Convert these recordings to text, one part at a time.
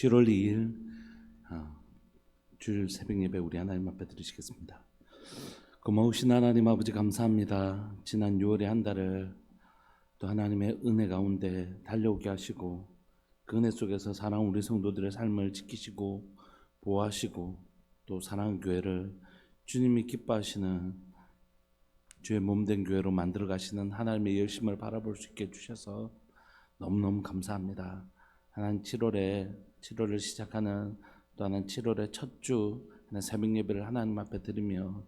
10월 2일 주일 새벽 예배 우리 하나님 앞에 드리시겠습니다. 고마우신 하나님 아버지 감사합니다. 지난 6월의 한 달을 또 하나님의 은혜 가운데 달려오게 하시고 그 은혜 속에서 사랑하는 우리 성도들의 삶을 지키시고 보호하시고 또 사랑하는 교회를 주님이 기뻐하시는 주의 몸된 교회로 만들어 가시는 하나님의 열심을 바라볼 수 있게 해주셔서 너무너무 감사합니다. 하나님 7월을 시작하는 또 하나님 7월의 첫 주 새벽 예배를 하나님 앞에 드리며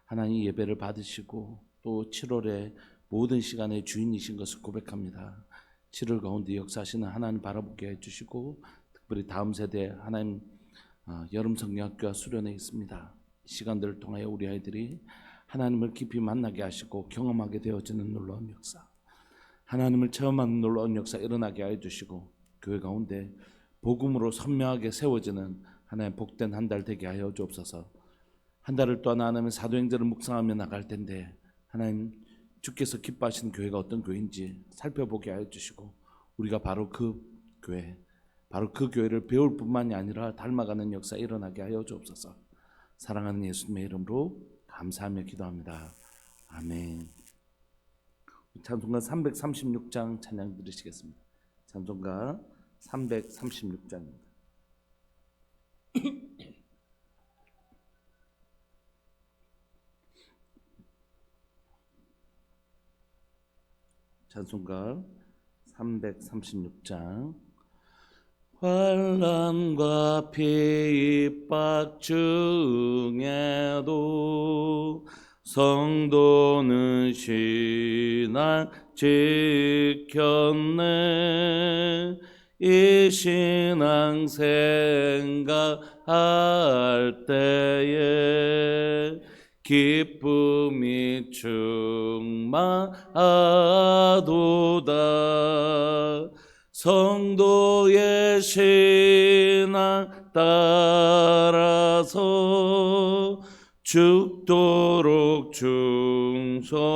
하나님 예배를 받으시고 또 7월의 모든 시간의 주인이신 것을 고백합니다. 7월 가운데 역사하시는 하나님 바라보게 해주시고 특별히 다음 세대 하나님 여름 성경학교와 수련회 있습니다. 이 시간들을 통하여 우리 아이들이 하나님을 깊이 만나게 하시고 경험하게 되어지는 놀라운 역사, 하나님을 체험하는 놀라운 역사 일어나게 해주시고 교회 가운데 복음으로 선명하게 세워지는 하나님 복된 한 달 되게 하여 주옵소서. 한 달을 또 하나님의 사도행전을 묵상하며 나갈 텐데 하나님 주께서 기뻐하시는 교회가 어떤 교회인지 살펴보게 하여 주시고 우리가 바로 그 교회를 배울 뿐만이 아니라 닮아가는 역사 일어나게 하여 주옵소서. 사랑하는 예수님의 이름으로 감사하며 기도합니다. 아멘. 찬송가 336장 찬양 드리시겠습니다. 찬송가 336장입니다. 찬송가 336장. 환난과 핍박 중에도 성도는 신앙 지켰네. 이 신앙 생각할 때에 기쁨이 충만하도다. 성도의 신앙 따라서 죽도록 충성하겠네.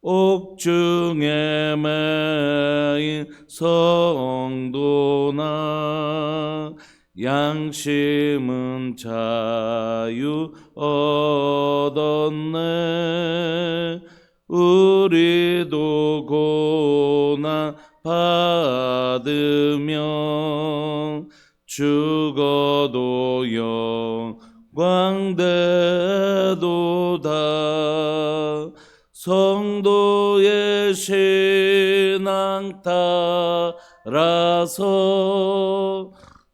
옥중에 매인 성도나 양심은 자유 얻었네. 우리도 고난 받으면 죽어도 영광되도다. 성도의 신앙 따라서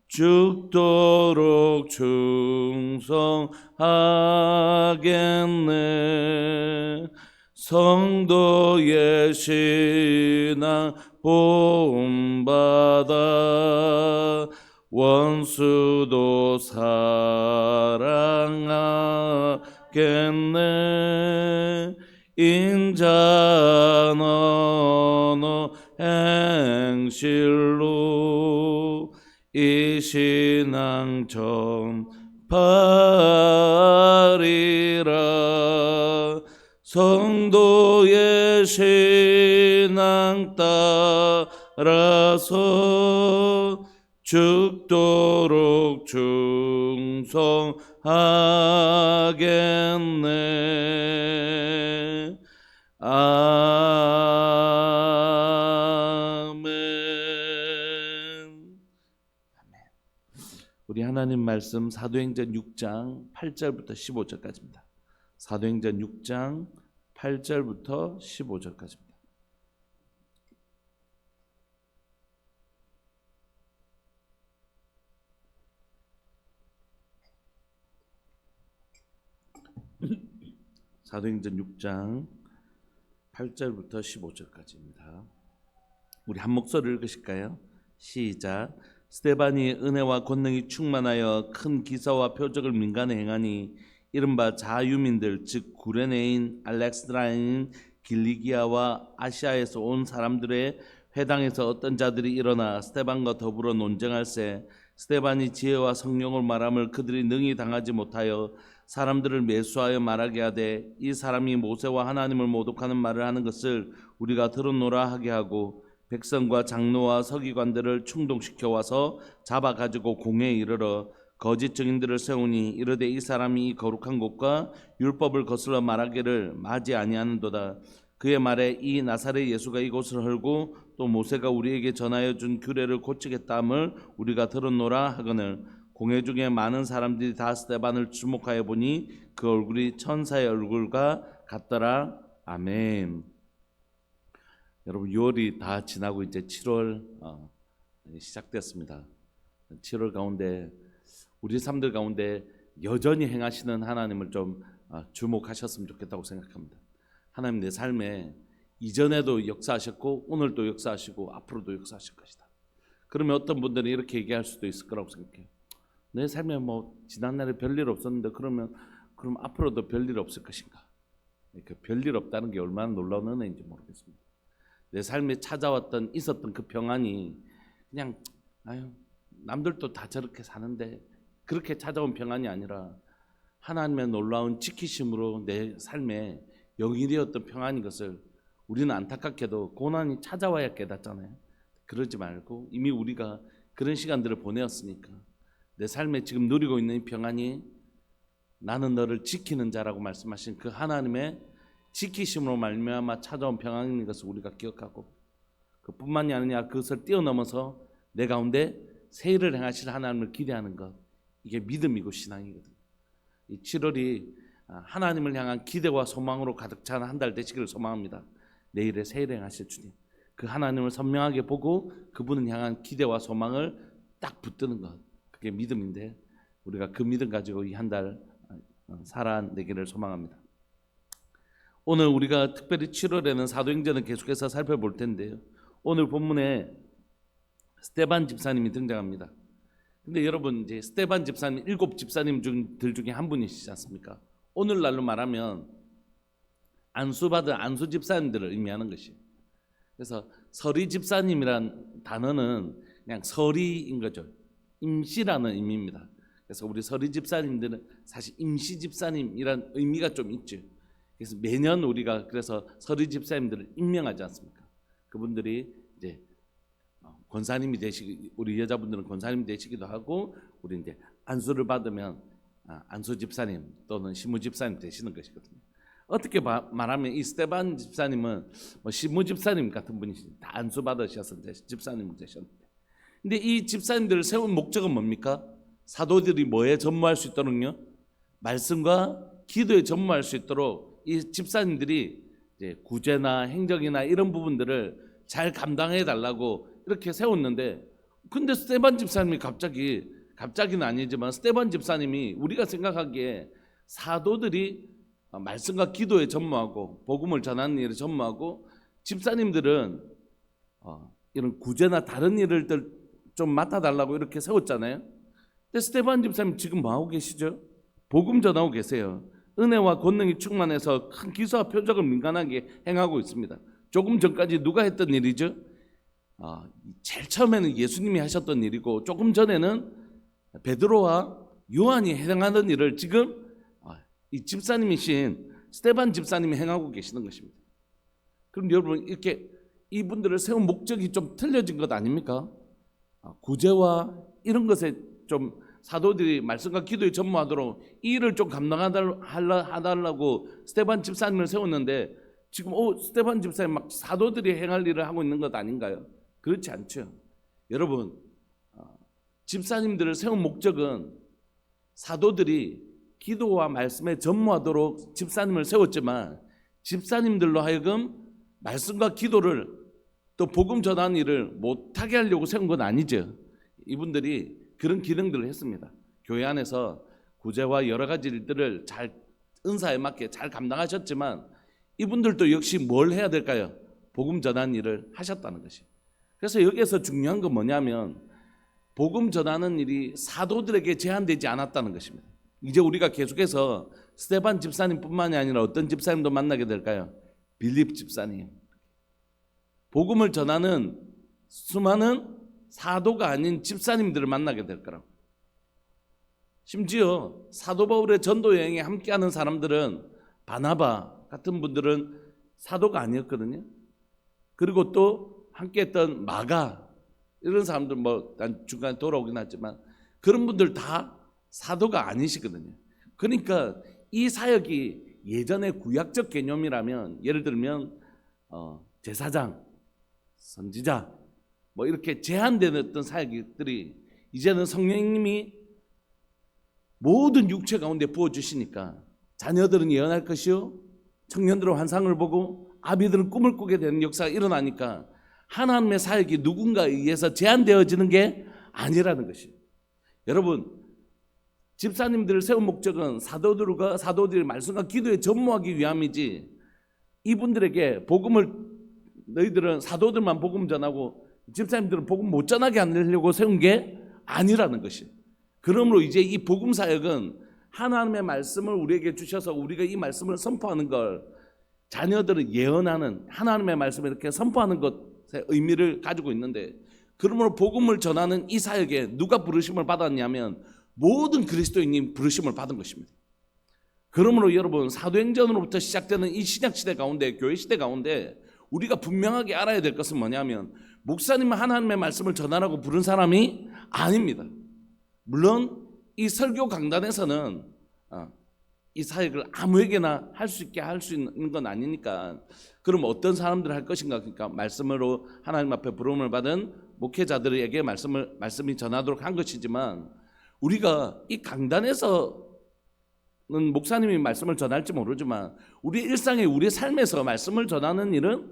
죽도록 충성하겠네. 성도의 신앙 본받아 원수도 사랑하겠네. 인자는 언어 행실로 이 신앙 전파리라. 성도의 신앙 따라서 죽도록 충성하겠네. 아멘. 우리 하나님 말씀 사도행전 6장 8절부터 15절까지입니다. 사도행전 6장 8절부터 15절까지입니다. 사도행전 6장 8절부터 15절까지입니다. 우리 한 목소리를 읽으실까요? 시작. 스데반이 은혜와 권능이 충만하여 큰 기사와 표적을 민간에 행하니 이른바 자유민들 즉 구레네인 알렉스드라인 길리기아와 아시아에서 온 사람들의 회당에서 어떤 자들이 일어나 스데반과 더불어 논쟁할세 스데반이 지혜와 성령을 말함을 그들이 능히 당하지 못하여 사람들을 매수하여 말하게 하되 이 사람이 모세와 하나님을 모독하는 말을 하는 것을 우리가 들었노라 하게 하고 백성과 장로와 서기관들을 충동시켜 와서 잡아가지고 공회에 이르러 거짓 증인들을 세우니 이르되 이 사람이 이 거룩한 곳과 율법을 거슬러 말하기를 마지 아니하는도다. 그의 말에 이 나사렛 예수가 이곳을 헐고 또 모세가 우리에게 전하여 준 규례를 고치겠다 함을 우리가 들었노라 하거늘 공회 중에 많은 사람들이 다 스데반을 주목하여 보니 그 얼굴이 천사의 얼굴과 같더라. 아멘. 여러분 6월이 다 지나고 이제 7월 시작됐습니다. 7월 가운데 우리 삶들 가운데 여전히 행하시는 하나님을 좀 주목하셨으면 좋겠다고 생각합니다. 하나님 내 삶에 이전에도 역사하셨고 오늘도 역사하시고 앞으로도 역사하실 것이다. 그러면 어떤 분들은 이렇게 얘기할 수도 있을 거라고 생각해요. 내 삶에 뭐 지난날에 별일 없었는데 그럼 앞으로도 별일 없을 것인가? 그 별일 없다는 게 얼마나 놀라운 은혜인지 모르겠습니다. 내 삶에 찾아왔던 있었던 그 평안이 그냥 남들도 다 저렇게 사는데 그렇게 찾아온 평안이 아니라 하나님의 놀라운 지키심으로 내 삶에 영일이었던 평안인 것을 우리는 안타깝게도 고난이 찾아와야 깨닫잖아요. 그러지 말고 이미 우리가 그런 시간들을 보내었으니까 내 삶에 지금 누리고 있는 이 평안이 나는 너를 지키는 자라고 말씀하신 그 하나님의 지키심으로 말미암아 찾아온 평안인 것을 우리가 기억하고 그뿐만이 아니라 그것을 뛰어넘어서 내 가운데 새 일을 행하실 하나님을 기대하는 것, 이게 믿음이고 신앙이거든요. 이 7월이 하나님을 향한 기대와 소망으로 가득 찬 한 달 되시기를 소망합니다. 내일에 새 일을 행하실 주님, 그 하나님을 선명하게 보고 그분을 향한 기대와 소망을 딱 붙드는 것, 그게 믿음인데 우리가 그 믿음 가지고 이 한 달 살아내기를 소망합니다. 오늘 우리가 특별히 7월에는 사도행전을 계속해서 살펴볼 텐데요. 오늘 본문에 스데반 집사님이 등장합니다. 근데 여러분 이제 스데반 집사님 7 집사님들 중에 한 분이시지 않습니까? 오늘날로 말하면 안수받은 안수 집사님들을 의미하는 것이에요. 그래서 서리 집사님이란 단어는 그냥 서리인 거죠. 임시라는 의미입니다. 그래서 우리 서리 집사님들은 사실 임시 집사님이란 의미가 좀 있죠. 그래서 매년 우리가 그래서 서리 집사님들을 임명하지 않습니까? 그분들이 이제 권사님이 되시기, 우리 여자분들은 권사님이 되시기도 하고, 우리 이제 안수를 받으면 안수 집사님 또는 시무 집사님 되시는 것이거든요. 어떻게 말하면 이 스데반 집사님은 뭐 시무 집사님 같은 분이시, 다 안수 받으셔서 집사님 되셨는데, 근데 이 집사님들을 세운 목적은 뭡니까? 사도들이 뭐에 전무할 수 있도록요? 말씀과 기도에 전무할 수 있도록 이 집사님들이 이제 구제나 행정이나 이런 부분들을 잘 감당해 달라고 이렇게 세웠는데, 근데 스데반 집사님이 갑자기는 아니지만 스데반 집사님이 우리가 생각하기에 사도들이 말씀과 기도에 전무하고 복음을 전하는 일에 전무하고 집사님들은 이런 구제나 다른 일을 좀 맡아달라고 이렇게 세웠잖아요. 근데 스데반 집사님 지금 뭐하고 계시죠? 복음 전하고 계세요. 은혜와 권능이 충만해서 큰 기사와 표적을 민간하게 행하고 있습니다. 조금 전까지 누가 했던 일이죠? 제일 처음에는 예수님이 하셨던 일이고 조금 전에는 베드로와 요한이 행하던 일을 지금 이 집사님이신 스데반 집사님이 행하고 계시는 것입니다. 그럼 여러분 이렇게 이분들을 세운 목적이 좀 틀려진 것 아닙니까? 구제와 이런 것에 좀 사도들이 말씀과 기도에 전무하도록 이 일을 좀 감당하달라고 스데반 집사님을 세웠는데 지금 스데반 집사님 막 사도들이 행할 일을 하고 있는 것 아닌가요? 그렇지 않죠. 여러분 집사님들을 세운 목적은 사도들이 기도와 말씀에 전무하도록 집사님을 세웠지만 집사님들로 하여금 말씀과 기도를 또 복음 전하는 일을 못하게 하려고 세운 건 아니죠. 이분들이 그런 기능들을 했습니다. 교회 안에서 구제와 여러 가지 일들을 잘 은사에 맞게 잘 감당하셨지만 이분들도 역시 뭘 해야 될까요? 복음 전하는 일을 하셨다는 것이. 그래서 여기에서 중요한 건 뭐냐면 복음 전하는 일이 사도들에게 제한되지 않았다는 것입니다. 이제 우리가 계속해서 스데반 집사님뿐만이 아니라 어떤 집사님도 만나게 될까요? 빌립 집사님. 복음을 전하는 수많은 사도가 아닌 집사님들을 만나게 될 거라고. 심지어 사도 바울의 전도 여행에 함께하는 사람들은 바나바 같은 분들은 사도가 아니었거든요. 그리고 또 함께했던 마가 이런 사람들 뭐 중간에 돌아오긴 하지만 그런 분들 다 사도가 아니시거든요. 그러니까 이 사역이 예전의 구약적 개념이라면 예를 들면 제사장, 선지자 뭐 이렇게 제한된 어떤 사역들이 이제는 성령님이 모든 육체 가운데 부어주시니까 자녀들은 예언할 것이요 청년들은 환상을 보고 아비들은 꿈을 꾸게 되는 역사가 일어나니까 하나님의 사역이 누군가에 의해서 제한되어지는 게 아니라는 것이에요. 여러분, 집사님들을 세운 목적은 사도들의 말씀과 기도에 전무하기 위함이지 이분들에게 복음을 너희들은 사도들만 복음 전하고 집사님들은 복음 못 전하게 하려고 세운 게 아니라는 것이에요. 그러므로 이제 이 복음 사역은 하나님의 말씀을 우리에게 주셔서 우리가 이 말씀을 선포하는 걸 자녀들은 예언하는 하나님의 말씀을 이렇게 선포하는 것의 의미를 가지고 있는데 그러므로 복음을 전하는 이 사역에 누가 부르심을 받았냐면 모든 그리스도인이 부르심을 받은 것입니다. 그러므로 여러분 사도행전으로부터 시작되는 이 신약시대 가운데 교회 시대 가운데 우리가 분명하게 알아야 될 것은 뭐냐면 목사님은 하나님의 말씀을 전하라고 부른 사람이 아닙니다. 물론 이 설교 강단에서는 이 사역을 아무에게나 할 수 있는 건 아니니까 그럼 어떤 사람들을 할 것인가 그러니까 말씀으로 하나님 앞에 부름을 받은 목회자들에게 말씀이 전하도록 한 것이지만 우리가 이 강단에서는 목사님이 말씀을 전할지 모르지만 우리 일상에 우리 삶에서 말씀을 전하는 일은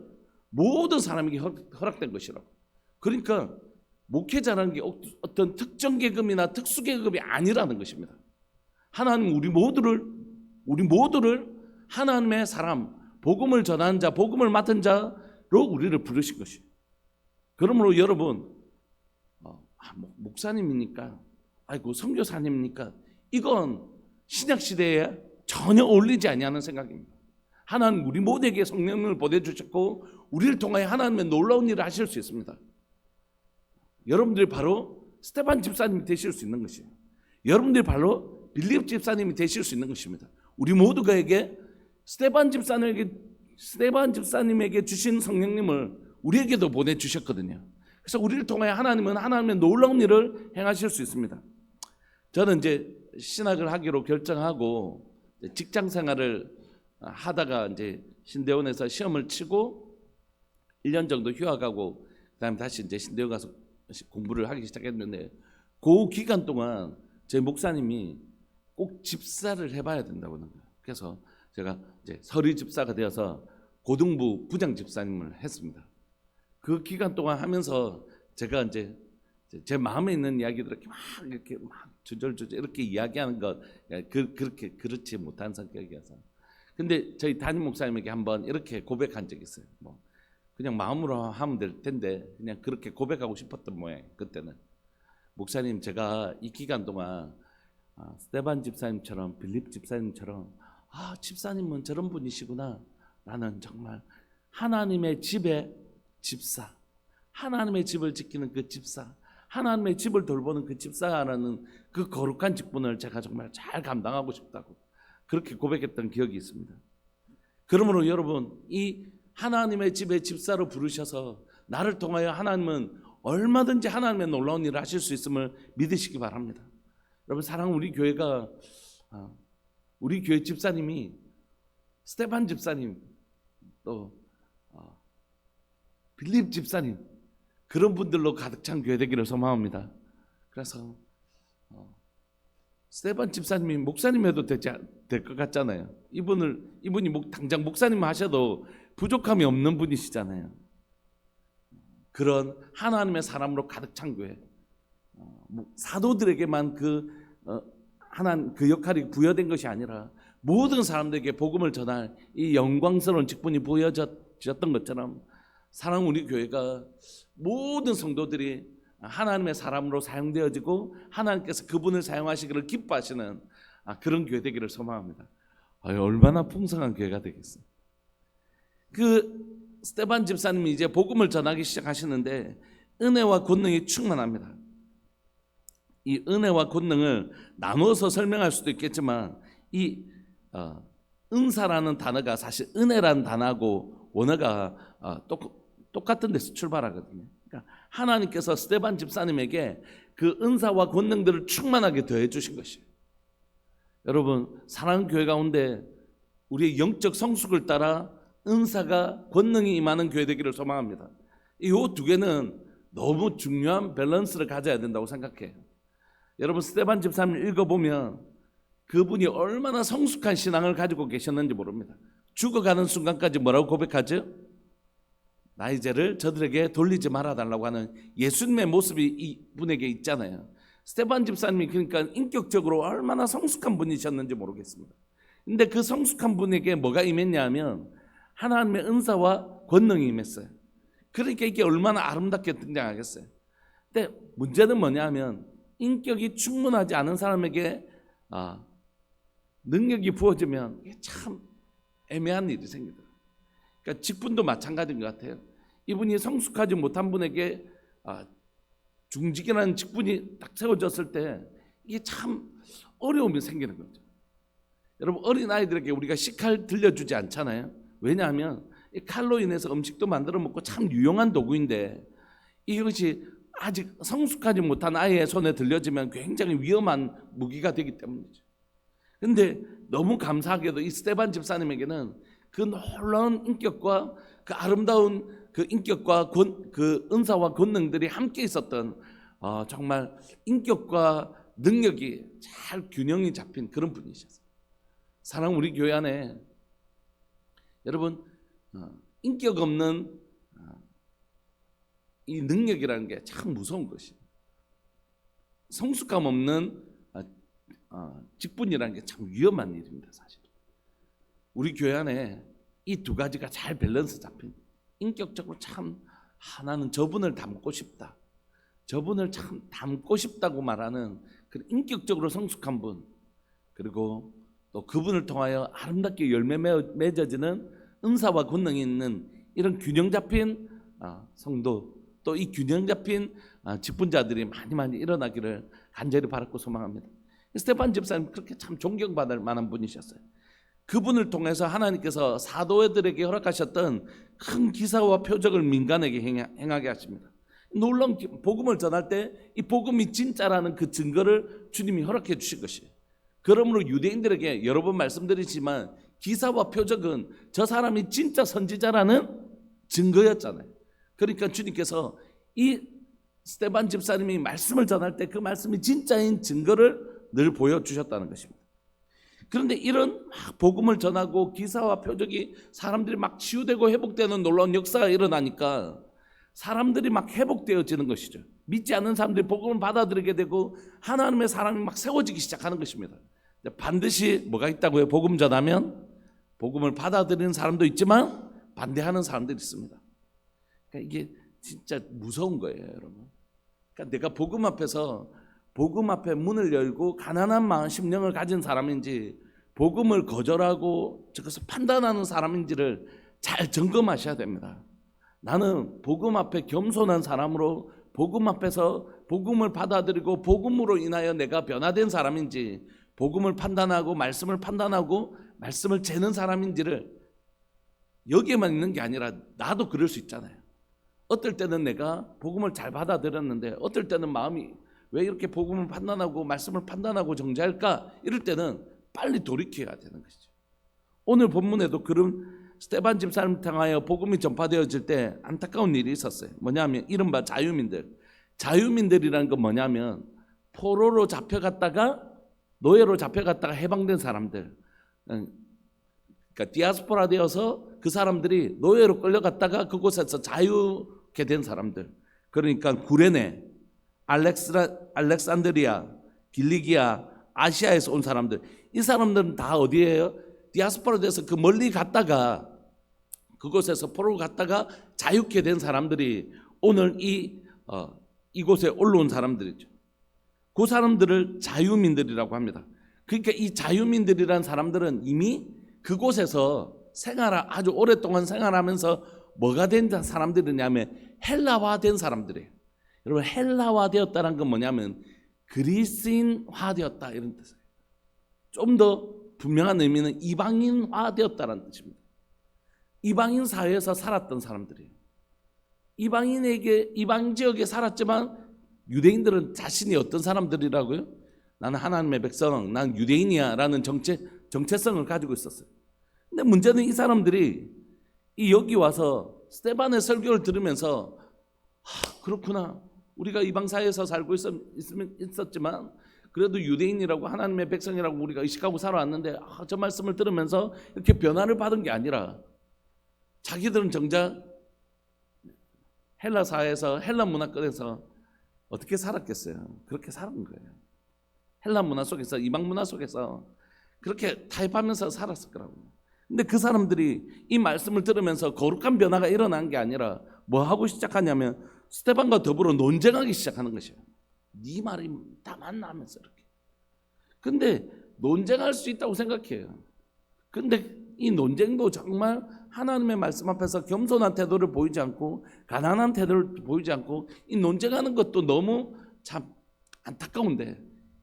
모든 사람에게 허락된 것이라고. 그러니까 목회자라는 게 어떤 특정 계급이나 특수 계급이 아니라는 것입니다. 하나님 우리 모두를 하나님의 사람, 복음을 전하는 자, 복음을 맡은 자로 우리를 부르신 것이에요. 그러므로 여러분 목사님이니까 아이고 선교사님이니까 이건 신약 시대에 전혀 어울리지 아니하는 생각입니다. 하나님 우리 모두에게 성령을 보내주셨고 우리를 통하여 하나님의 놀라운 일을 하실 수 있습니다. 여러분들이 바로 스테반 집사님이 되실 수 있는 것이에요. 여러분들이 바로 빌립 집사님이 되실 수 있는 것입니다. 우리 모두가에게 스테반 집사님에게 주신 성령님을 우리에게도 보내주셨거든요. 그래서 우리를 통하여 하나님은 하나님의 놀라운 일을 행하실 수 있습니다. 저는 이제 신학을 하기로 결정하고 직장 생활을 하다가 이제 신대원에서 시험을 치고 1년 정도 휴학하고 그다음에 다시 이제 신대원 가서 공부를 하기 시작했는데 그 기간 동안 제 목사님이 꼭 집사를 해봐야 된다고 하는 거예요. 그래서 제가 이제 서리 집사가 되어서 고등부 부장 집사님을 했습니다. 그 기간 동안 하면서 제가 이제 제 마음에 있는 이야기들을 이렇게 막 주절주절 이렇게 이야기하는 것 그렇게 그렇지 못한 성격이어서 근데 저희 담임 목사님에게 한번 이렇게 고백한 적이 있어요. 뭐 그냥 마음으로 하면 될 텐데 그냥 그렇게 고백하고 싶었던 모양. 그때는 목사님 제가 이 기간 동안 스테반 집사님처럼 빌립 집사님처럼 집사님은 저런 분이시구나. 나는 정말 하나님의 집의 집사, 하나님의 집을 지키는 그 집사, 하나님의 집을 돌보는 그 집사라는 그 거룩한 직분을 제가 정말 잘 감당하고 싶다고 그렇게 고백했던 기억이 있습니다. 그러므로 여러분 이 하나님의 집의 집사로 부르셔서 나를 통하여 하나님은 얼마든지 하나님의 놀라운 일을 하실 수 있음을 믿으시기 바랍니다. 여러분 사랑하는 우리 교회가 우리 교회 집사님이 스테반 집사님 또 빌립 집사님 그런 분들로 가득 찬 교회 되기를 소망합니다. 그래서 스테반 집사님이 목사님 해도 될 것 같잖아요. 이분이 당장 목사님 하셔도 부족함이 없는 분이시잖아요. 그런 하나님의 사람으로 가득 찬 교회. 사도들에게만 그 역할이 부여된 것이 아니라 모든 사람들에게 복음을 전할 이 영광스러운 직분이 부여졌던 것처럼 사랑하는 우리 교회가 모든 성도들이 하나님의 사람으로 사용되어지고 하나님께서 그분을 사용하시기를 기뻐하시는 그런 교회 되기를 소망합니다. 얼마나 풍성한 교회가 되겠어요. 그 스테반 집사님이 이제 복음을 전하기 시작하시는데 은혜와 권능이 충만합니다. 이 은혜와 권능을 나누어서 설명할 수도 있겠지만 이 은사라는 단어가 사실 은혜라는 단어하고 원어가 똑같은 데서 출발하거든요. 그러니까 하나님께서 스데반 집사님에게 그 은사와 권능들을 충만하게 더해 주신 것이에요. 여러분, 사랑하는 교회 가운데 우리의 영적 성숙을 따라 은사가 권능이 임하는 교회 되기를 소망합니다. 이 두 개는 너무 중요한 밸런스를 가져야 된다고 생각해요. 여러분, 스데반 집사님을 읽어보면 그분이 얼마나 성숙한 신앙을 가지고 계셨는지 모릅니다. 죽어가는 순간까지 뭐라고 고백하죠? 나의 죄를 저들에게 돌리지 말아달라고 하는 예수님의 모습이 이분에게 있잖아요. 스데반 집사님이 그러니까 인격적으로 얼마나 성숙한 분이셨는지 모르겠습니다. 근데 그 성숙한 분에게 뭐가 임했냐 하면 하나님의 은사와 권능이 임했어요. 그러니까 이게 얼마나 아름답게 등장하겠어요. 근데 문제는 뭐냐 하면 인격이 충분하지 않은 사람에게 능력이 부어지면 이게 참 애매한 일이 생기더라고요. 그러니까 직분도 마찬가지인 것 같아요. 이분이 성숙하지 못한 분에게 중직이라는 직분이 딱 세워졌을 때 이게 참 어려움이 생기는 거죠. 여러분, 어린아이들에게 우리가 식칼 들려주지 않잖아요. 왜냐하면 이 칼로 인해서 음식도 만들어 먹고 참 유용한 도구인데 이것이 아직 성숙하지 못한 아이의 손에 들려지면 굉장히 위험한 무기가 되기 때문이죠. 그런데 너무 감사하게도 이 스데반 집사님에게는 그 놀라운 인격과 그 아름다운 그 인격과 그 은사와 권능들이 함께 있었던 정말 인격과 능력이 잘 균형이 잡힌 그런 분이셨어요. 사랑, 우리 교회 안에 여러분 인격 없는 이 능력이라는 게 참 무서운 것이에요. 성숙감 없는 직분이라는 게 참 위험한 일입니다. 사실 우리 교회 안에 이 두 가지가 잘 밸런스 잡힌, 인격적으로 참 나는 저분을 닮고 싶다, 저분을 참 닮고 싶다고 말하는 그 인격적으로 성숙한 분, 그리고 또 그분을 통하여 아름답게 열매 맺어지는 은사와 권능이 있는 이런 균형 잡힌 성도, 또 이 균형 잡힌 직분자들이 많이 일어나기를 간절히 바라고 소망합니다. 스데반 집사님 그렇게 참 존경받을 만한 분이셨어요. 그분을 통해서 하나님께서 사도들에게 허락하셨던 큰 기사와 표적을 민간에게 행하게 하십니다. 놀라운 복음을 전할 때 이 복음이 진짜라는 그 증거를 주님이 허락해 주신 것이에요. 그러므로 유대인들에게 여러 번 말씀드리지만 기사와 표적은 저 사람이 진짜 선지자라는 증거였잖아요. 그러니까 주님께서 이 스데반 집사님이 말씀을 전할 때 그 말씀이 진짜인 증거를 늘 보여주셨다는 것입니다. 그런데 이런 복음을 전하고 기사와 표적이 사람들이 막 치유되고 회복되는 놀라운 역사가 일어나니까 사람들이 막 회복되어지는 것이죠. 믿지 않는 사람들이 복음을 받아들이게 되고 하나님의 사람이 막 세워지기 시작하는 것입니다. 반드시 뭐가 있다고요? 복음 전하면 복음을 받아들이는 사람도 있지만 반대하는 사람들이 있습니다. 그러니까 이게 진짜 무서운 거예요, 여러분. 그러니까 내가 복음 앞에서 복음 앞에 문을 열고 가난한 마음 심령을 가진 사람인지 복음을 거절하고 저것을 판단하는 사람인지를 잘 점검하셔야 됩니다. 나는 복음 앞에 겸손한 사람으로 복음 앞에서 복음을 받아들이고 복음으로 인하여 내가 변화된 사람인지, 복음을 판단하고 말씀을 판단하고 말씀을 재는 사람인지를 여기에만 있는 게 아니라 나도 그럴 수 있잖아요. 어떨 때는 내가 복음을 잘 받아들였는데 어떨 때는 마음이 왜 이렇게 복음을 판단하고 말씀을 판단하고 정죄할까? 이럴 때는 빨리 돌이켜야 되는 것이죠. 오늘 본문에도 그런 스데반 집사님 통하여 복음이 전파되어질 때 안타까운 일이 있었어요. 뭐냐면 이른바 자유민들이라는 건 뭐냐면 포로로 잡혀갔다가 노예로 잡혀갔다가 해방된 사람들, 그러니까 디아스포라 되어서 그 사람들이 노예로 끌려갔다가 그곳에서 자유케 된 사람들, 그러니까 구레네, 알렉산드리아, 길리기아, 아시아에서 온 사람들, 이 사람들은 다 어디예요? 디아스포라 돼서 그 멀리 갔다가 그곳에서 포로로 갔다가 자유케 된 사람들이 오늘 이곳에 올라온 사람들이죠. 그 사람들을 자유민들이라고 합니다. 그러니까 이 자유민들이라는 사람들은 이미 그곳에서 아주 오랫동안 생활하면서 뭐가 된 사람들이냐면 헬라화된 사람들이에요. 여러분, 헬라화되었다는 건 뭐냐면 그리스인화되었다 이런 뜻이에요. 좀 더 분명한 의미는 이방인화되었다는 뜻입니다. 이방인 사회에서 살았던 사람들이에요. 이방 지역에 살았지만 유대인들은 자신이 어떤 사람들이라고요? 나는 하나님의 백성, 난 유대인이야라는 정체성을 가지고 있었어요. 근데 문제는 이 사람들이 여기 와서 스데반의 설교를 들으면서 그렇구나. 우리가 이방 사회에서 살고 있었지만 그래도 유대인이라고 하나님의 백성이라고 우리가 의식하고 살아왔는데 저 말씀을 들으면서 이렇게 변화를 받은 게 아니라 자기들은 정작 헬라 사회에서 헬라 문화권에서 어떻게 살았겠어요? 그렇게 살은 거예요. 헬라 문화 속에서, 이방 문화 속에서 그렇게 타협하면서 살았을 거라고요. 근데 그 사람들이 이 말씀을 들으면서 거룩한 변화가 일어난 게 아니라 뭐 하고 시작하냐면 스데반과 더불어 논쟁하기 시작하는 것이에요. 네 말이 다 맞나 하면서 이렇게. 근데 논쟁할 수 있다고 생각해요. 근데 이 논쟁도 정말 하나님의 말씀 앞에서 겸손한 태도를 보이지 않고 가난한 태도를 보이지 않고 이 논쟁하는 것도 너무 참 안타까운데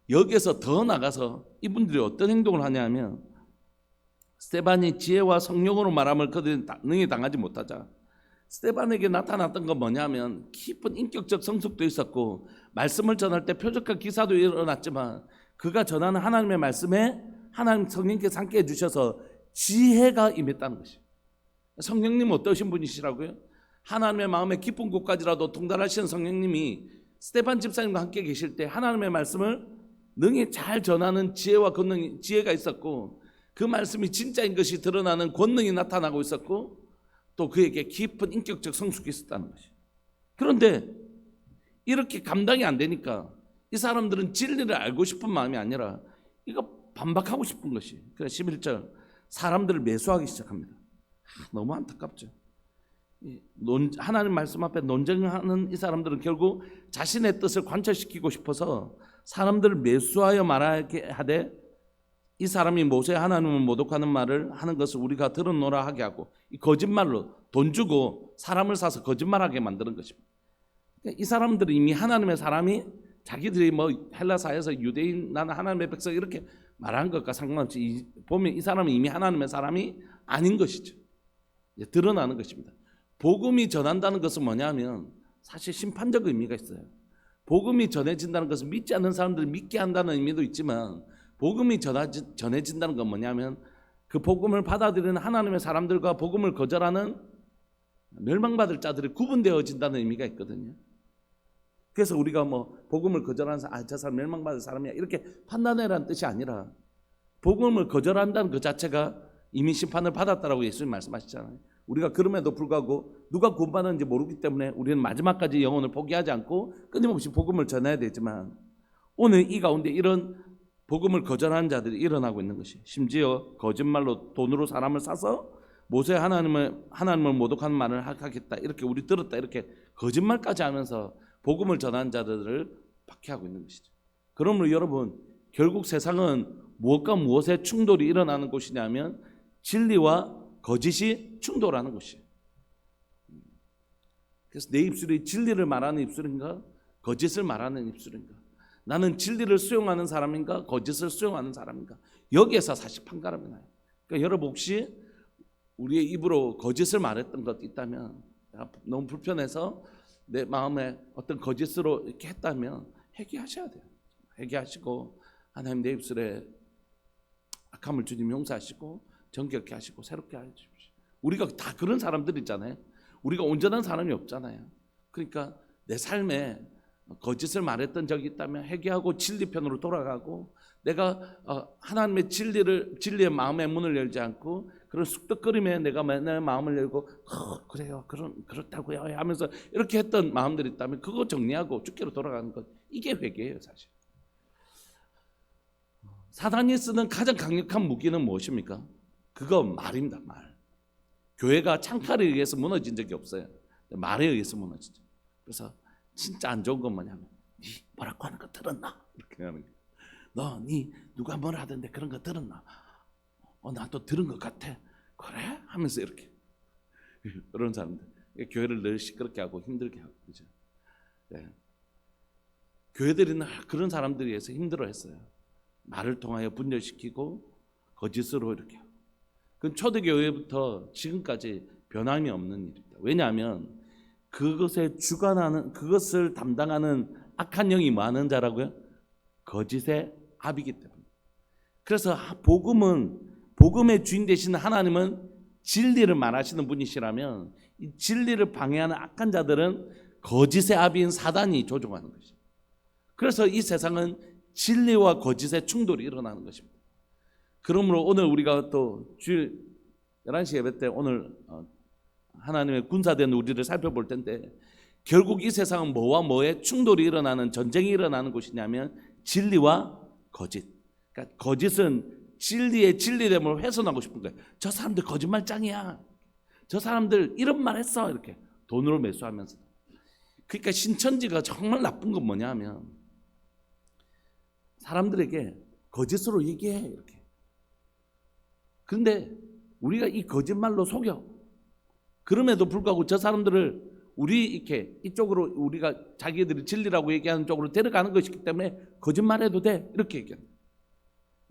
여기에서 더 나가서 이분들이 어떤 행동을 하냐면 스데반이 지혜와 성령으로 말함을 그들이 능히 당하지 못하자 스데반에게 나타났던 건 뭐냐면 깊은 인격적 성숙도 있었고 말씀을 전할 때 표적과 기사도 일어났지만 그가 전하는 하나님의 말씀에 하나님 성령께서 함께 해주셔서 지혜가 임했다는 것이에요. 성령님 어떠신 분이시라고요? 하나님의 마음의 깊은 곳까지라도 통달하시는 성령님이 스데반 집사님과 함께 계실 때 하나님의 말씀을 능히 잘 전하는 지혜와 권능이 지혜가 있었고 그 말씀이 진짜인 것이 드러나는 권능이 나타나고 있었고 또 그에게 깊은 인격적 성숙이 있었다는 것이에요. 그런데 이렇게 감당이 안 되니까 이 사람들은 진리를 알고 싶은 마음이 아니라 이거 반박하고 싶은 것이. 그래서 11절 사람들을 매수하기 시작합니다. 너무 안타깝죠. 하나님 말씀 앞에 논쟁하는 이 사람들은 결국 자신의 뜻을 관철시키고 싶어서 사람들을 매수하여 말하게 하되 이 사람이 모세 하나님을 모독하는 말을 하는 것을 우리가 들었노라 하게 하고 이 거짓말로 돈 주고 사람을 사서 거짓말하게 만드는 것입니다. 이 사람들은 이미 하나님의 사람이 자기들이 뭐 헬라사에서 유대인 나는 하나님의 백성 이렇게 말하는 것과 상관없이 보면 이 사람은 이미 하나님의 사람이 아닌 것이죠. 드러나는 것입니다. 복음이 전한다는 것은 뭐냐면 사실 심판적 의미가 있어요. 복음이 전해진다는 것은 믿지 않는 사람들을 믿게 한다는 의미도 있지만 복음이 전해진다는 건 뭐냐면 그 복음을 받아들이는 하나님의 사람들과 복음을 거절하는 멸망받을 자들이 구분되어진다는 의미가 있거든요. 그래서 우리가 뭐 복음을 거절하는 사람, 저 사람 멸망받을 사람이야 이렇게 판단해라는 뜻이 아니라 복음을 거절한다는 그 자체가 이미 심판을 받았다라고 예수님 말씀하시잖아요. 우리가 그럼에도 불구하고 누가 구원받았는지 모르기 때문에 우리는 마지막까지 영혼을 포기하지 않고 끊임없이 복음을 전해야 되지만 오늘 이 가운데 이런 복음을 거절하는 자들이 일어나고 있는 것이 심지어 거짓말로 돈으로 사람을 사서 모세 하나님을 모독하는 말을 하겠다 이렇게 우리 들었다 이렇게 거짓말까지 하면서 복음을 전하는 자들을 박해하고 있는 것이죠. 그러므로 여러분 결국 세상은 무엇과 무엇의 충돌이 일어나는 곳이냐면 진리와 거짓이 충돌하는 곳이에요. 그래서 내 입술이 진리를 말하는 입술인가 거짓을 말하는 입술인가 나는 진리를 수용하는 사람인가 거짓을 수용하는 사람인가 여기에서 사실 판가름이 나요. 그러니까 여러분 혹시 우리의 입으로 거짓을 말했던 것 있다면 너무 불편해서 내 마음에 어떤 거짓으로 이렇게 했다면 회개하셔야 돼요. 회개하시고 하나님 내 입술에 악함을 주님 용서하시고 정결케 하시고 새롭게 해주십시오. 우리가 다 그런 사람들 있잖아요. 우리가 온전한 사람이 없잖아요. 그러니까 내 삶에 거짓을 말했던 적이 있다면 회개하고 진리 편으로 돌아가고 내가 하나님의 진리의 마음의 문을 열지 않고 그런 쑥덕거림에 내가 맨날 마음을 열고 그래요 그렇다고요 하면서 이렇게 했던 마음들이 있다면 그거 정리하고 주께로 돌아가는 것 이게 회개예요. 사실 사단이 쓰는 가장 강력한 무기는 무엇입니까? 그거 말입니다. 말. 교회가 창칼에 의해서 무너진 적이 없어요. 말에 의해서 무너지죠. 그래서 진짜 안 좋은 건 뭐냐면 니 뭐라고 하는 거 들었나? 이렇게 하는 거예요. 니 누가 뭐라 하던데 그런 거 들었나? 나도 들은 것 같아. 그래? 하면서 이렇게 그런 사람들 교회를 늘 시끄럽게 하고 힘들게 하고 그죠? 네. 교회들이 그런 사람들에 의해서 힘들어했어요. 말을 통하여 분열시키고 거짓으로 이렇게 하고. 그건 초대교회부터 지금까지 변함이 없는 일입니다. 왜냐하면 그것에 주관하는, 그것을 담당하는 악한 영이 많은 자라고요? 거짓의 압이기 때문에. 그래서 복음의 주인 되시는 하나님은 진리를 말하시는 분이시라면 이 진리를 방해하는 악한 자들은 거짓의 압인 사단이 조종하는 것이죠. 그래서 이 세상은 진리와 거짓의 충돌이 일어나는 것입니다. 그러므로 오늘 우리가 또 주일 11시 예배 때 오늘 하나님의 군사된 우리를 살펴볼 텐데, 결국 이 세상은 뭐와 뭐의 충돌이 일어나는, 전쟁이 일어나는 곳이냐면 진리와 거짓. 그러니까 거짓은 진리의 진리됨을 훼손하고 싶은 거예요. 저 사람들 거짓말 짱이야, 저 사람들 이런 말 했어, 이렇게 돈으로 매수하면서. 그러니까 신천지가 정말 나쁜 건 뭐냐 하면 사람들에게 거짓으로 얘기해, 이렇게. 그런데 우리가 이 거짓말로 속여. 그럼에도 불구하고 저 사람들을 우리 이렇게 이쪽으로, 우리가 자기들이 진리라고 얘기하는 쪽으로 데려가는 것이기 때문에 거짓말해도 돼, 이렇게 얘기합니다.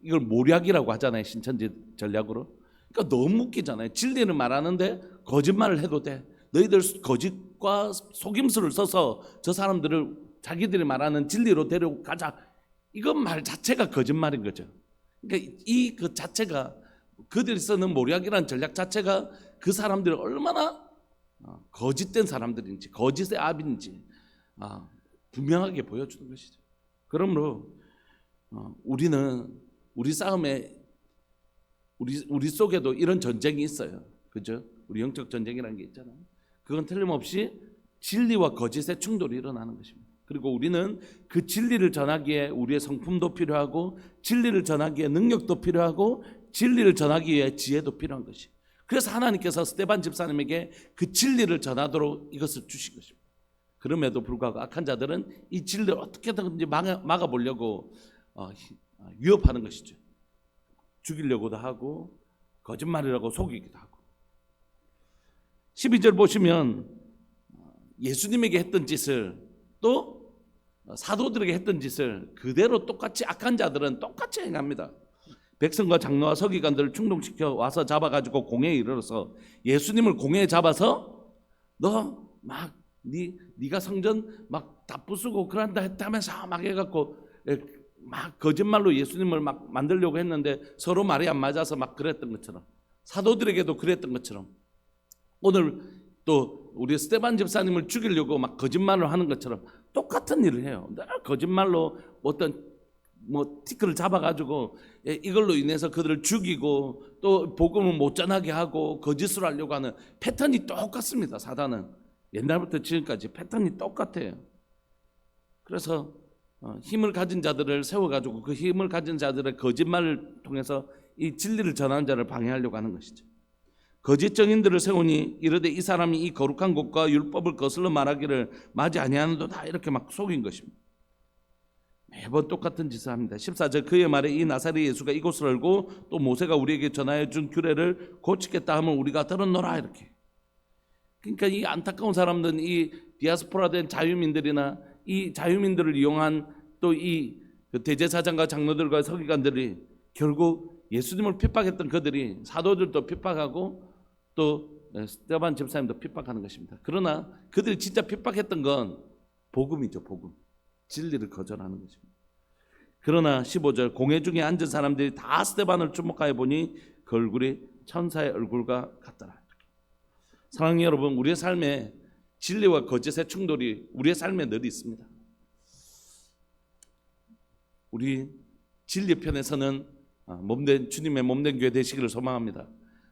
이걸 모략이라고 하잖아요, 신천지 전략으로. 그러니까 너무 웃기잖아요. 진리는 말하는데 거짓말을 해도 돼. 너희들 거짓과 속임수를 써서 저 사람들을 자기들이 말하는 진리로 데려가자. 이건 말 자체가 거짓말인 거죠. 그러니까 그 자체가, 그들이 쓰는 모략이라는 전략 자체가 그 사람들이 얼마나 거짓된 사람들인지, 거짓의 압인지 분명하게 보여주는 것이죠. 그러므로 우리는 우리 싸움에, 우리 속에도 이런 전쟁이 있어요. 그죠? 우리 영적 전쟁이라는 게 있잖아요. 그건 틀림없이 진리와 거짓의 충돌이 일어나는 것입니다. 그리고 우리는 그 진리를 전하기에 우리의 성품도 필요하고, 진리를 전하기에 능력도 필요하고, 진리를 전하기 위해 지혜도 필요한 것이. 그래서 하나님께서 스데반 집사님에게 그 진리를 전하도록 이것을 주신 것입니다. 그럼에도 불구하고 악한 자들은 이 진리를 어떻게든지 막아보려고 위협하는 것이죠. 죽이려고도 하고 거짓말이라고 속이기도 하고. 12절 보시면 예수님에게 했던 짓을, 또 사도들에게 했던 짓을 그대로 똑같이 악한 자들은 똑같이 행합니다. 백성과 장로와 서기관들을 충동시켜 와서 잡아가지고 공회에 이르러서 예수님을 공회에 잡아서 너 막 네가 성전 막 다 부수고 그런다 했다면서 막 해갖고 막 거짓말로 예수님을 막 만들려고 했는데 서로 말이 안 맞아서 막 그랬던 것처럼, 사도들에게도 그랬던 것처럼 오늘 또 우리 스데반 집사님을 죽이려고 막 거짓말을 하는 것처럼 똑같은 일을 해요. 늘 거짓말로 어떤 티끌을 잡아가지고 이걸로 인해서 그들을 죽이고 또 복음을 못 전하게 하고 거짓으로 하려고 하는 패턴이 똑같습니다. 사단은 옛날부터 지금까지 패턴이 똑같아요. 그래서 힘을 가진 자들을 세워가지고 그 힘을 가진 자들의 거짓말을 통해서 이 진리를 전하는 자를 방해하려고 하는 것이죠. 거짓 증인들을 세우니 이르되 이 사람이 이 거룩한 곳과 율법을 거슬러 말하기를 마지 아니하는도다, 이렇게 막 속인 것입니다. 매번 똑같은 짓을 합니다. 14절 그의 말에 이 나사렛 예수가 이곳을 알고 또 모세가 우리에게 전하여 준 규례를 고치겠다 하면 우리가 들었노라, 이렇게. 그러니까 이 안타까운 사람들은 이 디아스포라 된 자유민들이나 이 자유민들을 이용한 또 이 대제사장과 장로들과 서기관들이 결국 예수님을 핍박했던 그들이 사도들도 핍박하고 또 스데반 집사님도 핍박하는 것입니다. 그러나 그들이 진짜 핍박했던 건 복음이죠. 복음. 진리를 거절하는 것입니다. 그러나 15절 공회 중에 앉은 사람들이 다 스데반을 주목하여 보니 그 얼굴이 천사의 얼굴과 같더라. 사랑하는 여러분, 우리의 삶에 진리와 거짓의 충돌이 우리의 삶에 늘 있습니다. 우리 진리 편에서는 주님의 몸된 교회 되시기를 소망합니다.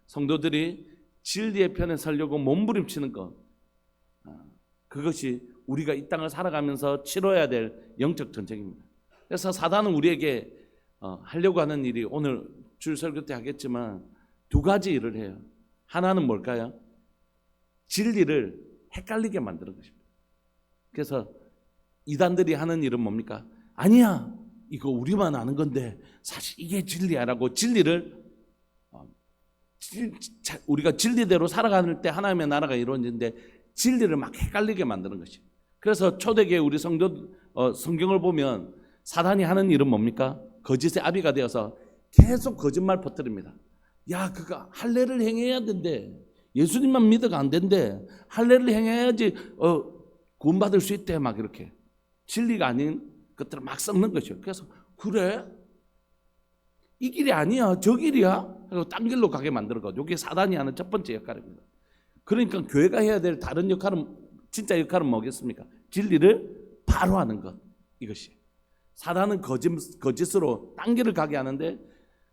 성도들이 진리의 편에 서려고 몸부림치는 것, 그것이 우리가 이 땅을 살아가면서 치러야 될 영적 전쟁입니다. 그래서 사단은 우리에게 하려고 하는 일이, 오늘 주일 설교 때 하겠지만 두 가지 일을 해요. 하나는 뭘까요? 진리를 헷갈리게 만드는 것입니다. 그래서 이단들이 하는 일은 뭡니까? 아니야, 이거 우리만 아는 건데 사실 이게 진리야라고 진리를 우리가 진리대로 살아가는 때 하나님의 나라가 이루어지는데 진리를 막 헷갈리게 만드는 것입니다. 그래서 초대교회 우리 성경을 보면 사단이 하는 일은 뭡니까? 거짓의 아비가 되어서 계속 거짓말 퍼뜨립니다. 야, 그가 할례를 행해야 된대. 예수님만 믿어가 안 된대. 할례를 행해야지 구원받을 수 있대. 막 이렇게 진리가 아닌 것들을 막 섞는 것이요. 그래서 그래? 이 길이 아니야. 저 길이야? 그리고 딴 길로 가게 만들어가지고 이게 사단이 하는 첫 번째 역할입니다. 그러니까 교회가 해야 될 다른 역할은, 진짜 역할은 뭐겠습니까? 진리를 바로 하는 것, 이것이. 사단은 거짓으로 딴 길을 가게 하는데,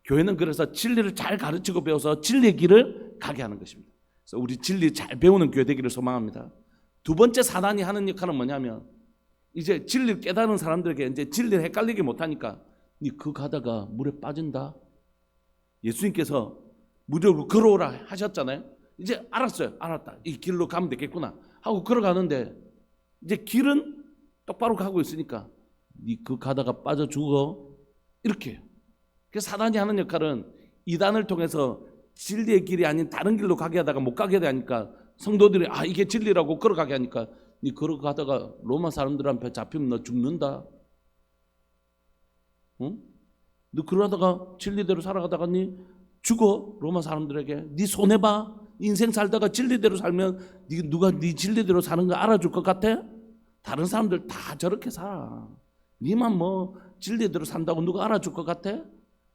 교회는 그래서 진리를 잘 가르치고 배워서 진리의 길을 가게 하는 것입니다. 그래서 우리 진리 잘 배우는 교회 되기를 소망합니다. 두 번째 사단이 하는 역할은 뭐냐면, 이제 진리를 깨달은 사람들에게 이제 진리를 헷갈리게 못하니까, 니 그 가다가 물에 빠진다. 예수님께서 무료로 걸어오라 하셨잖아요. 이제 알았어요. 알았다. 이 길로 가면 되겠구나 하고 걸어가는데, 이제 길은 똑바로 가고 있으니까 니 그 가다가 빠져 죽어, 이렇게 해요. 그래서 사단이 하는 역할은 이단을 통해서 진리의 길이 아닌 다른 길로 가게 하다가 못 가게 되니까, 성도들이 이게 진리라고 걸어가게 하니까, 니 걸어가다가 로마 사람들한테 잡히면 너 죽는다. 응? 너 그러다가 진리대로 살아가다가 니 죽어. 로마 사람들에게 니 손해봐. 인생 살다가 진리대로 살면 누가 니 진리대로 사는 거 알아줄 것 같아? 다른 사람들 다 저렇게 살아. 니만 뭐 진리대로 산다고 누가 알아줄 것 같아?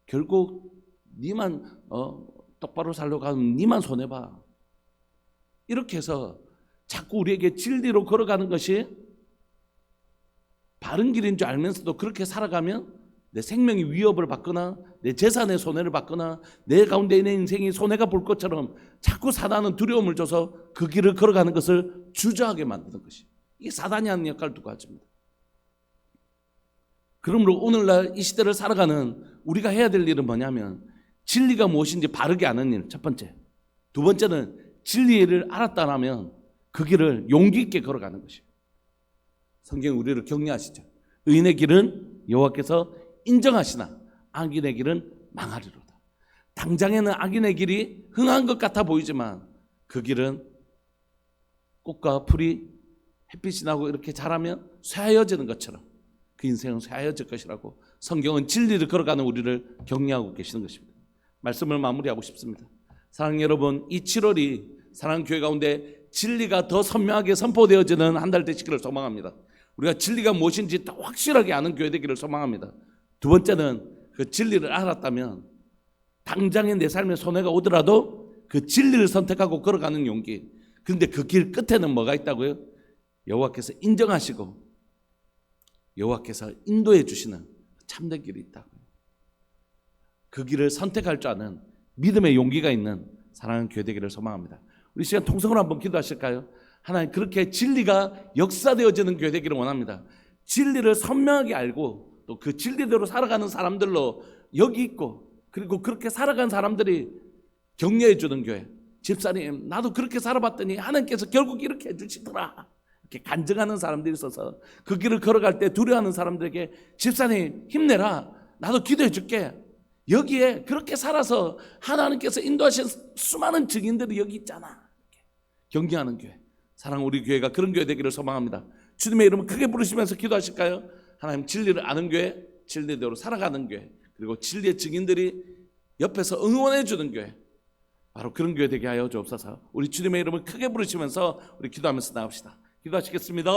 결국 니만 똑바로 살려고 하면 니만 손해봐. 이렇게 해서 자꾸 우리에게 진리로 걸어가는 것이 바른 길인 줄 알면서도 그렇게 살아가면 내 생명이 위협을 받거나 내 재산에 손해를 받거나 내 가운데 내 인생이 손해가 볼 것처럼 자꾸 사단은 두려움을 줘서 그 길을 걸어가는 것을 주저하게 만드는 것이, 이게 사단이 하는 역할을 두고 하십니다. 그러므로 오늘날 이 시대를 살아가는 우리가 해야 될 일은 뭐냐면, 진리가 무엇인지 바르게 아는 일, 첫 번째. 두 번째는 진리를 알았다면 그 길을 용기 있게 걸어가는 것이에요. 성경이 우리를 격려하시죠. 의인의 길은 여호와께서 인정하시나 악인의 길은 망하리로다. 당장에는 악인의 길이 흥한 것 같아 보이지만 그 길은 꽃과 풀이 햇빛이 나고 이렇게 자라면 쇠하여지는 것처럼 그 인생은 쇠하여질 것이라고 성경은 진리를 걸어가는 우리를 격려하고 계시는 것입니다. 말씀을 마무리하고 싶습니다. 사랑하는 여러분, 이 7월이 사랑하는 교회 가운데 진리가 더 선명하게 선포되어지는 한 달 되시기를 소망합니다. 우리가 진리가 무엇인지 더 확실하게 아는 교회 되기를 소망합니다. 두 번째는 그 진리를 알았다면 당장에 내 삶에 손해가 오더라도 그 진리를 선택하고 걸어가는 용기. 그런데 그 길 끝에는 뭐가 있다고요? 여호와께서 인정하시고 여호와께서 인도해 주시는 참된 길이 있다고요. 그 길을 선택할 줄 아는 믿음의 용기가 있는 사랑하는 교회 되기를 소망합니다. 우리 시간 통성으로 한번 기도하실까요? 하나님, 그렇게 진리가 역사되어지는 교회 되기를 원합니다. 진리를 선명하게 알고 또 그 진리대로 살아가는 사람들로 여기 있고, 그리고 그렇게 살아간 사람들이 격려해 주는 교회. 집사님, 나도 그렇게 살아봤더니 하나님께서 결국 이렇게 해주시더라, 이렇게 간증하는 사람들이 있어서 그 길을 걸어갈 때 두려워하는 사람들에게, 집사님 힘내라, 나도 기도해 줄게, 여기에 그렇게 살아서 하나님께서 인도하신 수많은 증인들이 여기 있잖아, 격려하는 교회. 사랑, 우리 교회가 그런 교회 되기를 소망합니다. 주님의 이름을 크게 부르시면서 기도하실까요? 하나님, 진리를 아는 교회, 진리대로 살아가는 교회, 그리고 진리의 증인들이 옆에서 응원해 주는 교회, 바로 그런 교회 되게 하여 주옵소서. 우리 주님의 이름을 크게 부르시면서 우리 기도하면서 나옵시다. 기도하시겠습니다.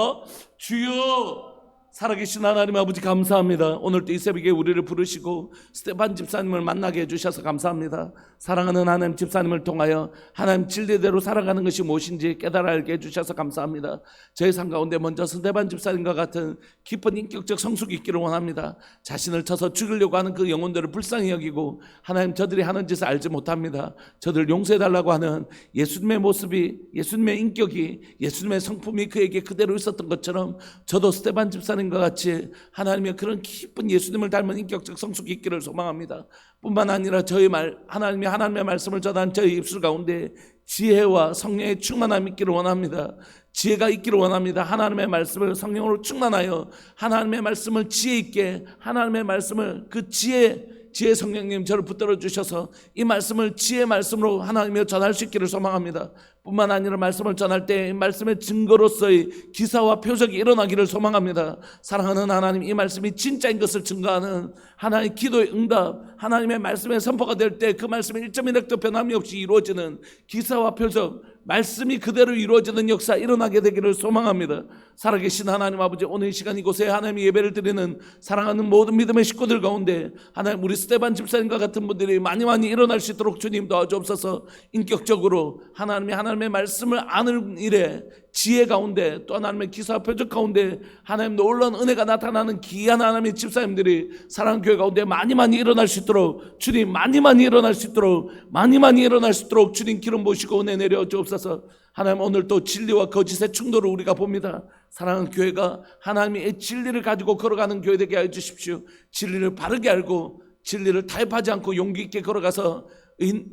주여, 살아계신 하나님 아버지, 감사합니다. 오늘도 이 새벽에 우리를 부르시고 스테반 집사님을 만나게 해주셔서 감사합니다. 사랑하는 하나님, 집사님을 통하여 하나님 진리대로 살아가는 것이 무엇인지 깨달아 알게 해주셔서 감사합니다. 저희 삶 가운데 먼저 스테반 집사님과 같은 깊은 인격적 성숙이 있기를 원합니다. 자신을 쳐서 죽이려고 하는 그 영혼들을 불쌍히 여기고, 하나님, 저들이 하는 짓을 알지 못합니다. 저들 용서해달라고 하는 예수님의 모습이, 예수님의 인격이, 예수님의 성품이 그에게 그대로 있었던 것처럼 저도 스테반 집사님 과 같이 하나님의 그런 깊은 예수님을 닮은 인격적 성숙이 있기를 소망합니다. 뿐만 아니라 하나님의 말씀을 전한 저희 입술 가운데 지혜와 성령의 충만함이 있기를 원합니다. 지혜가 있기를 원합니다. 하나님의 말씀을 성령으로 충만하여 하나님의 말씀을 지혜 있게, 하나님의 말씀을 그 지혜 지혜 성령님 저를 붙들어 주셔서 이 말씀을 지혜의 말씀으로 하나님의 전할 수 있기를 소망합니다. 뿐만 아니라 말씀을 전할 때 이 말씀의 증거로서의 기사와 표적이 일어나기를 소망합니다. 사랑하는 하나님, 이 말씀이 진짜인 것을 증거하는 하나님의 기도의 응답, 하나님의 말씀의 선포가 될 때 그 말씀의 1.1획도 변함이 없이 이루어지는 기사와 표적, 말씀이 그대로 이루어지는 역사 일어나게 되기를 소망합니다. 살아계신 하나님 아버지, 오늘 이 시간 이곳에 하나님의 예배를 드리는 사랑하는 모든 믿음의 식구들 가운데 하나님, 우리 스데반 집사님과 같은 분들이 많이 일어날 수 있도록 주님 도와주옵소서. 인격적으로 하나님의 말씀을 아는 일에 지혜 가운데, 또 하나님의 기사와 표적 가운데 하나님 놀라운 은혜가 나타나는 귀한 하나님의 집사님들이 사랑하는 교회 가운데 많이 일어날 수 있도록 주님, 많이 일어날 수 있도록, 많이 일어날 수 있도록 주님 기름 부으시고 은혜 내려 주옵소서. 하나님, 오늘 또 진리와 거짓의 충돌을 우리가 봅니다. 사랑하는 교회가 하나님의 진리를 가지고 걸어가는 교회 되게 하여 주십시오. 진리를 바르게 알고 진리를 타협하지 않고 용기 있게 걸어가서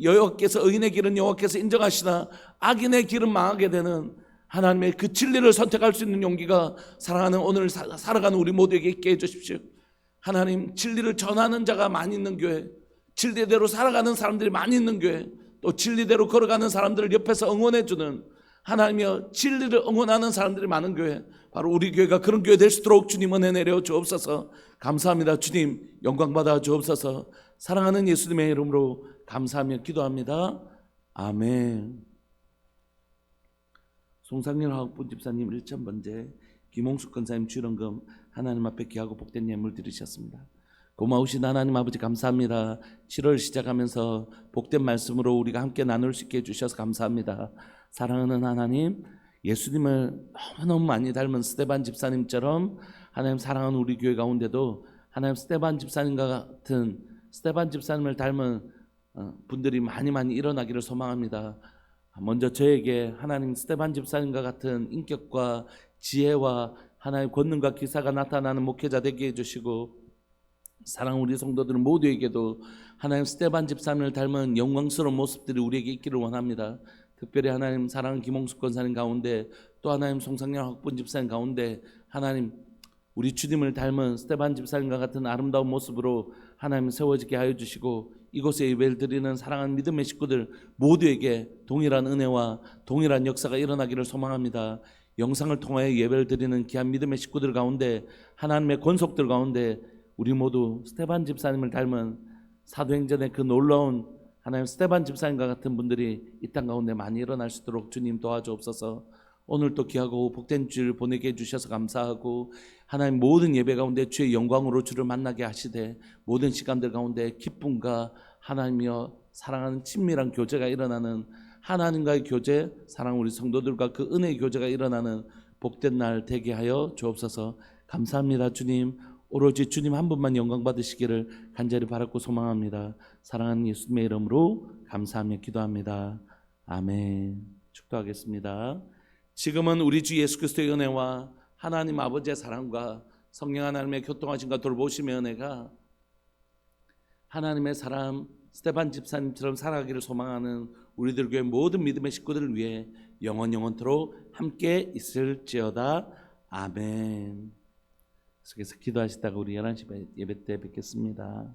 여호와께서 의인의 길은 여호와께서 인정하시나 악인의 길은 망하게 되는 하나님의 그 진리를 선택할 수 있는 용기가 사랑하는 오늘 살아가는 우리 모두에게 있게 해주십시오. 하나님, 진리를 전하는 자가 많이 있는 교회, 진리대로 살아가는 사람들이 많이 있는 교회, 또 진리대로 걸어가는 사람들을 옆에서 응원해주는 하나님이여 진리를 응원하는 사람들이 많은 교회, 바로 우리 교회가 그런 교회 될 수 있도록 주님 은혜 내려 주옵소서. 감사합니다. 주님 영광 받아 주옵소서. 사랑하는 예수님의 이름으로 감사하며 기도합니다. 아멘. 송상렬 하옥분 집사님 1,000번째, 김홍숙 권사님 출연금 하나님 앞에 귀하고 복된 예물 드리셨습니다. 고마우신 하나님 아버지 감사합니다. 7월 시작하면서 복된 말씀으로 우리가 함께 나눌 수 있게 해주셔서 감사합니다. 사랑하는 하나님, 예수님을 너무너무 많이 닮은 스데반 집사님처럼 하나님 사랑하는 우리 교회 가운데도 하나님 스데반 집사님과 같은 스데반 집사님을 닮은 분들이 많이 일어나기를 소망합니다. 먼저 저에게 하나님 스데반 집사님과 같은 인격과 지혜와 하나님의 권능과 기사가 나타나는 목회자 되게 해주시고, 사랑하는 우리 성도들 모두에게도 하나님 스데반 집사님을 닮은 영광스러운 모습들이 우리에게 있기를 원합니다. 특별히 하나님 사랑하는 김홍숙 권사님 가운데, 또 하나님 송상렬 학분 집사님 가운데 하나님 우리 주님을 닮은 스데반 집사님과 같은 아름다운 모습으로 하나님 세워지게 하여 주시고, 이곳에 예배를 드리는 사랑하는 믿음의 식구들 모두에게 동일한 은혜와 동일한 역사가 일어나기를 소망합니다. 영상을 통하여 예배를 드리는 귀한 믿음의 식구들 가운데, 하나님의 권속들 가운데 우리 모두 스데반 집사님을 닮은 사도행전의 그 놀라운 하나님 스데반 집사님과 같은 분들이 이 땅 가운데 많이 일어날 수 있도록 주님 도와주옵소서. 오늘 또 귀하고 복된 주를 보내게 해주셔서 감사하고, 하나님 모든 예배 가운데 주의 영광으로 주를 만나게 하시되 모든 시간들 가운데 기쁨과 하나님이여 사랑하는 친밀한 교제가 일어나는, 하나님과의 교제, 사랑 우리 성도들과 그 은혜의 교제가 일어나는 복된 날 되게 하여 주옵소서. 감사합니다. 주님, 오로지 주님 한 분만 영광 받으시기를 간절히 바랐고 소망합니다. 사랑하는 예수님의 이름으로 감사하며 기도합니다. 아멘. 축도하겠습니다. 지금은 우리 주 예수 그리스도의 은혜와 하나님 아버지의 사랑과 성령 하나님의 교통하심과 돌보심의 은혜가 하나님의 사람 스데반 집사님처럼 살아가기를 소망하는 우리들 교회 모든 믿음의 식구들을 위해 영원토록 함께 있을지어다. 아멘. 계속해서 기도하시다가 우리 11시 예배 때 뵙겠습니다.